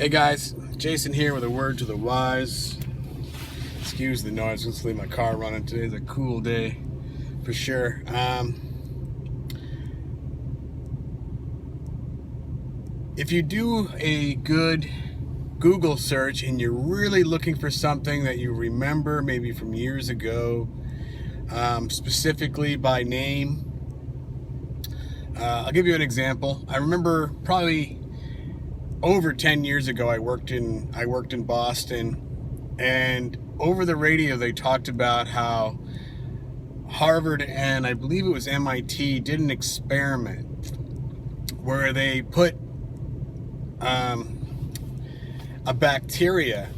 Hey guys, Jason here with a word to the wise. Excuse the noise, let's leave my car running. Today's a cool day for sure. If you do a good Google search and you're really looking for something that you remember maybe from years ago, specifically by name, I'll give you an example. I remember probably over 10 years ago, I worked in Boston, and over the radio they talked about how Harvard and I believe it was MIT did an experiment where they put a bacteria,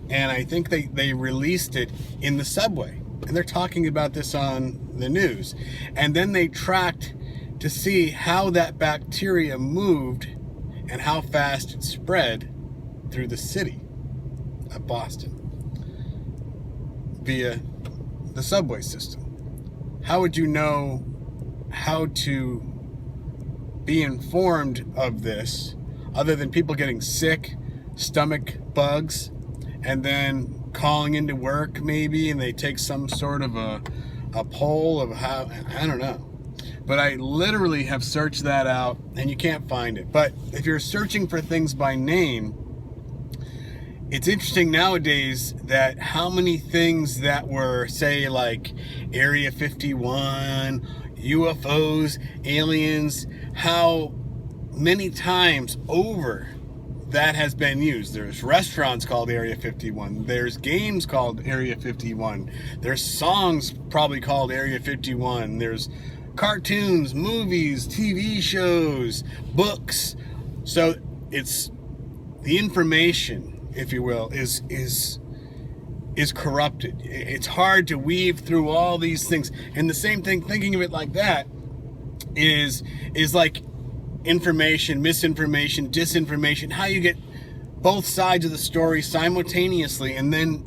and I think they released it in the subway, and they're talking about this on the news, and then they tracked to see how that bacteria moved and how fast it spread through the city of Boston via the subway system. How would you know how to be informed of this other than people getting sick, stomach bugs, and then calling into work maybe, and they take some sort of a poll of how, I don't know. But I literally have searched that out and you can't find it. But if you're searching for things by name, it's interesting nowadays that how many things that were, say, like Area 51, UFOs, aliens, how many times over that has been used. There's restaurants called Area 51. There's games called Area 51. There's songs probably called Area 51. There's cartoons, movies, TV shows, books. So it's the information, if you will, is corrupted. It's hard to weave through all these things. And the same thing, thinking of it like that, is like information, misinformation, disinformation, how you get both sides of the story simultaneously, and then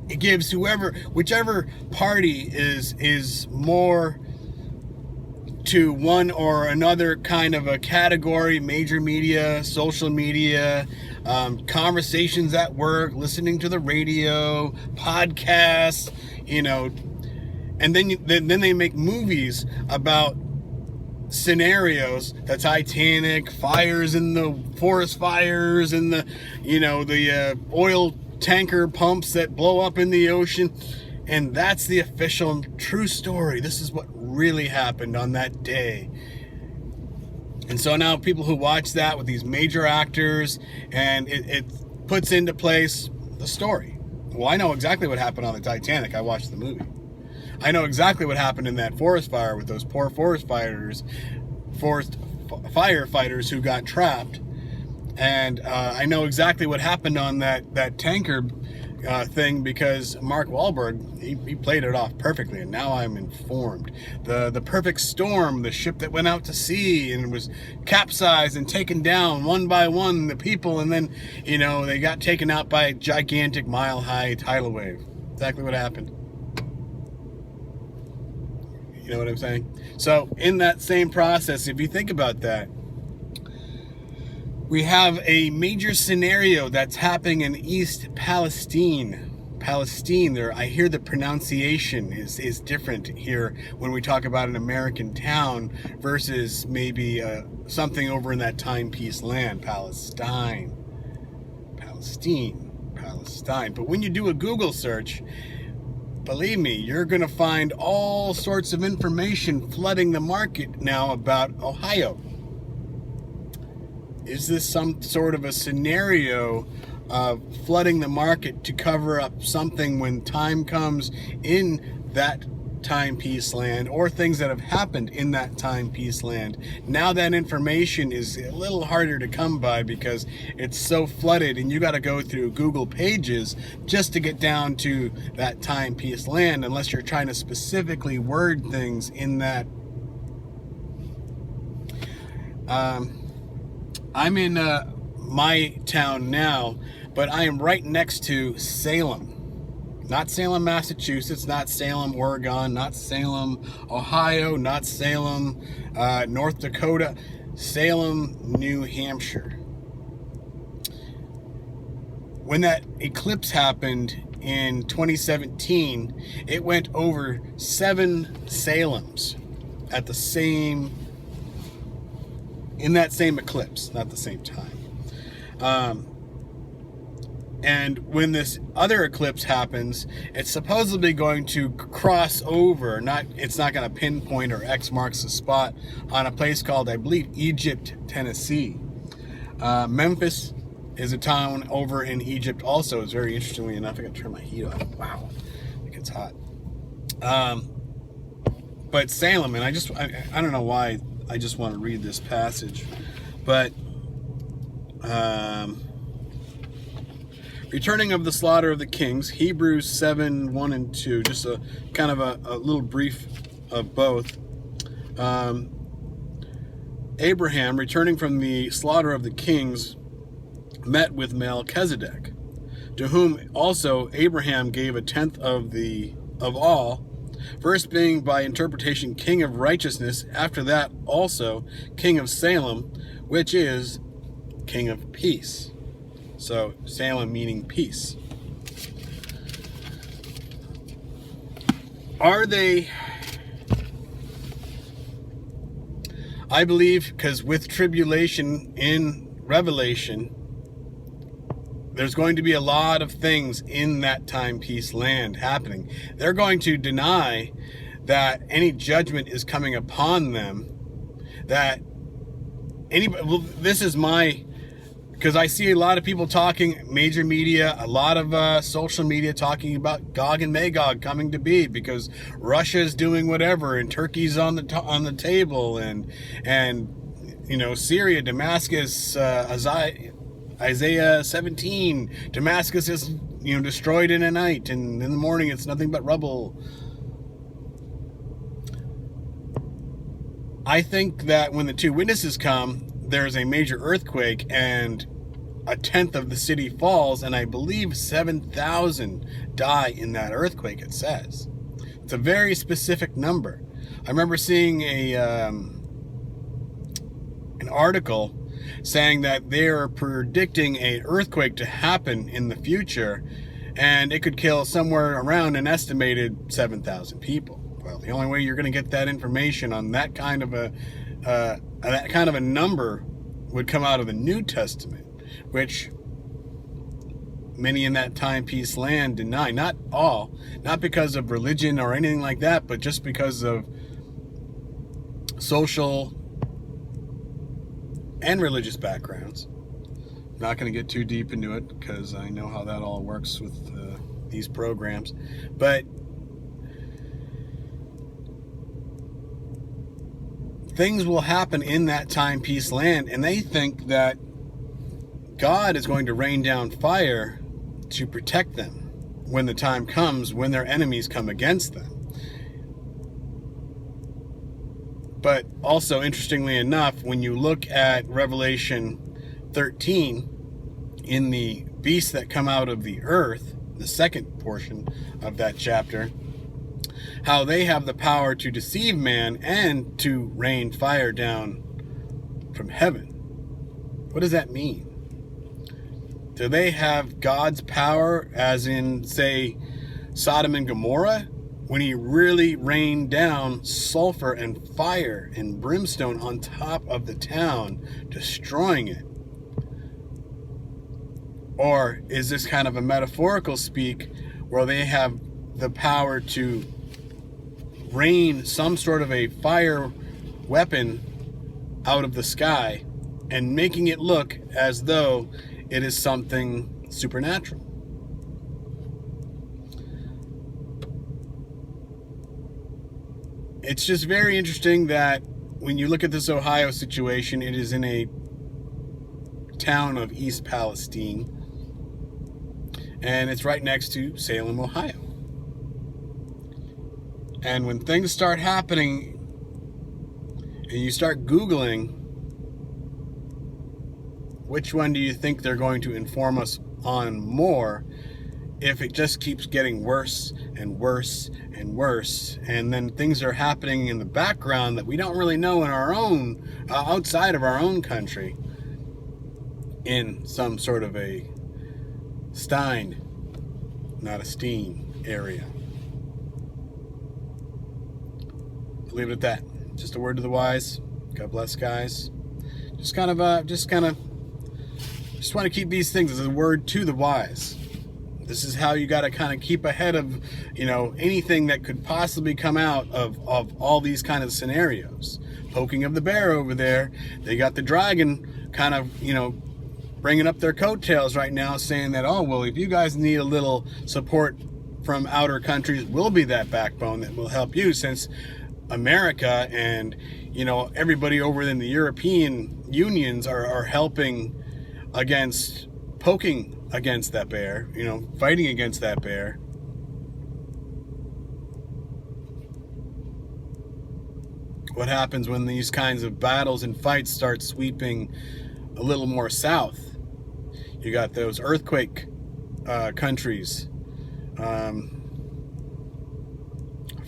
it gives whichever party is more to one or another kind of a category, major media, social media, conversations at work, listening to the radio, podcasts, and then they make movies about scenarios, the Titanic, fires in the forest fires, and the oil tanker pumps that blow up in the ocean. And that's the official true story. This is what really happened on that day. And so now people who watch that with these major actors, and it puts into place the story. Well, I know exactly what happened on the Titanic. I watched the movie. I know exactly what happened in that forest fire with those poor forest firefighters who got trapped. And I know exactly what happened on that tanker thing, because Mark Wahlberg, he played it off perfectly, and now I'm informed. The perfect storm, the ship that went out to sea and was capsized and taken down one by one, the people, and then they got taken out by a gigantic mile-high tidal wave. Exactly what happened. You know what I'm saying? So in that same process, if you think about that, we have a major scenario that's happening in East Palestine. There, I hear the pronunciation is different here when we talk about an American town versus maybe something over in that timepiece land, Palestine. But when you do a Google search, believe me, you're going to find all sorts of information flooding the market now about Ohio. Is this some sort of a scenario of flooding the market to cover up something when time comes in that timepiece land, or things that have happened in that timepiece land? Now that information is a little harder to come by because it's so flooded, and you got to go through Google pages just to get down to that timepiece land, unless you're trying to specifically word things in that. I'm in my town now, but I am right next to Salem. Not Salem, Massachusetts, not Salem, Oregon, not Salem, Ohio, not Salem, North Dakota, Salem, New Hampshire. when that eclipse happened in 2017, it went over 7 Salems at the same, in that same eclipse, not the same time. And when this other eclipse happens, it's supposedly going to cross over, it's not going to pinpoint or X marks the spot on a place called, I believe, Egypt, Tennessee. Memphis is a town over in Egypt also. It's very interestingly enough. I got to turn my heat off. Wow, it gets hot. But Salem, and I don't know why I just want to read this passage, but returning of the slaughter of the kings, Hebrews 7, 1 and 2, just a kind of a little brief of both. Abraham, returning from the slaughter of the kings, met with Melchizedek, to whom also Abraham gave a tenth of all, first being by interpretation king of righteousness, after that also king of Salem, which is king of peace. So Salem meaning peace. Are they? I believe, because with tribulation in Revelation, there's going to be a lot of things in that timepiece land happening. They're going to deny that any judgment is coming upon them. That anybody, well, this is my, because I see a lot of people talking, major media, a lot of social media talking about Gog and Magog coming to be because Russia's doing whatever and Turkey's on the table and you know, Syria, Damascus, Isaiah 17, Damascus is, you know, destroyed in a night, and in the morning it's nothing but rubble. I think that when the 2 witnesses come, there's a major earthquake and a tenth of the city falls, and I believe 7,000 die in that earthquake, it says. It's a very specific number. I remember seeing an article saying that they're predicting an earthquake to happen in the future, and it could kill somewhere around an estimated 7,000 people. Well, the only way you're going to get that information on that kind of a number would come out of the New Testament, which many in that timepiece land deny. Not all, not because of religion or anything like that, but just because of social and religious backgrounds. I'm not going to get too deep into it because I know how that all works with these programs. But things will happen in that timepiece land, and they think that God is going to rain down fire to protect them when the time comes, when their enemies come against them. But also, interestingly enough, when you look at Revelation 13, in the beasts that come out of the earth, the second portion of that chapter, how they have the power to deceive man and to rain fire down from heaven. What does that mean? Do they have God's power, as in, say, Sodom and Gomorrah, when he really rained down sulfur and fire and brimstone on top of the town, destroying it? Or is this kind of a metaphorical speak where they have the power to rain some sort of a fire weapon out of the sky and making it look as though it is something supernatural? It's just very interesting that when you look at this Ohio situation, it is in a town of East Palestine, and it's right next to Salem, Ohio. And when things start happening and you start Googling, which one do you think they're going to inform us on more if it just keeps getting worse and worse and worse, and then things are happening in the background that we don't really know in our own, outside of our own country, in some sort of a Stein, not a Steen area. I'll leave it at that. Just a word to the wise. God bless, guys. Just want to keep these things as a word to the wise. This is how you got to kind of keep ahead of, anything that could possibly come out of all these kind of scenarios. Poking of the bear over there. They got the dragon kind of, bringing up their coattails right now, saying that, oh, well, if you guys need a little support from outer countries, we'll be that backbone that will help you, since America and, everybody over in the European unions are helping poking against that bear, fighting against that bear. What happens when these kinds of battles and fights start sweeping a little more south? You got those earthquake countries.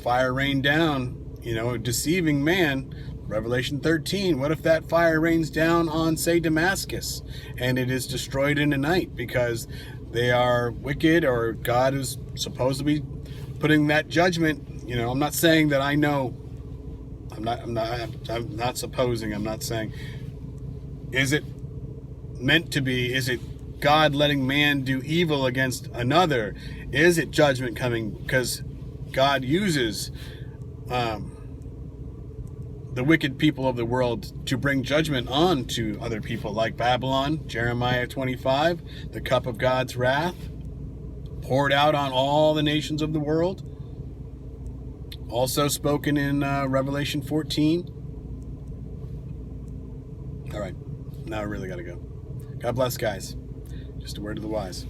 Fire rained down, deceiving man. Revelation 13, what if that fire rains down on, say, Damascus, and it is destroyed in a night because they are wicked, or God is supposed to be putting that judgment? I'm not saying that I know. I'm not supposing. I'm not saying. Is it meant to be? Is it God letting man do evil against another? Is it judgment coming because God uses the wicked people of the world to bring judgment on to other people, like Babylon, Jeremiah 25, the cup of God's wrath poured out on all the nations of the world? Also spoken in Revelation 14. All right, now I really got to go. God bless, guys. Just a word to the wise.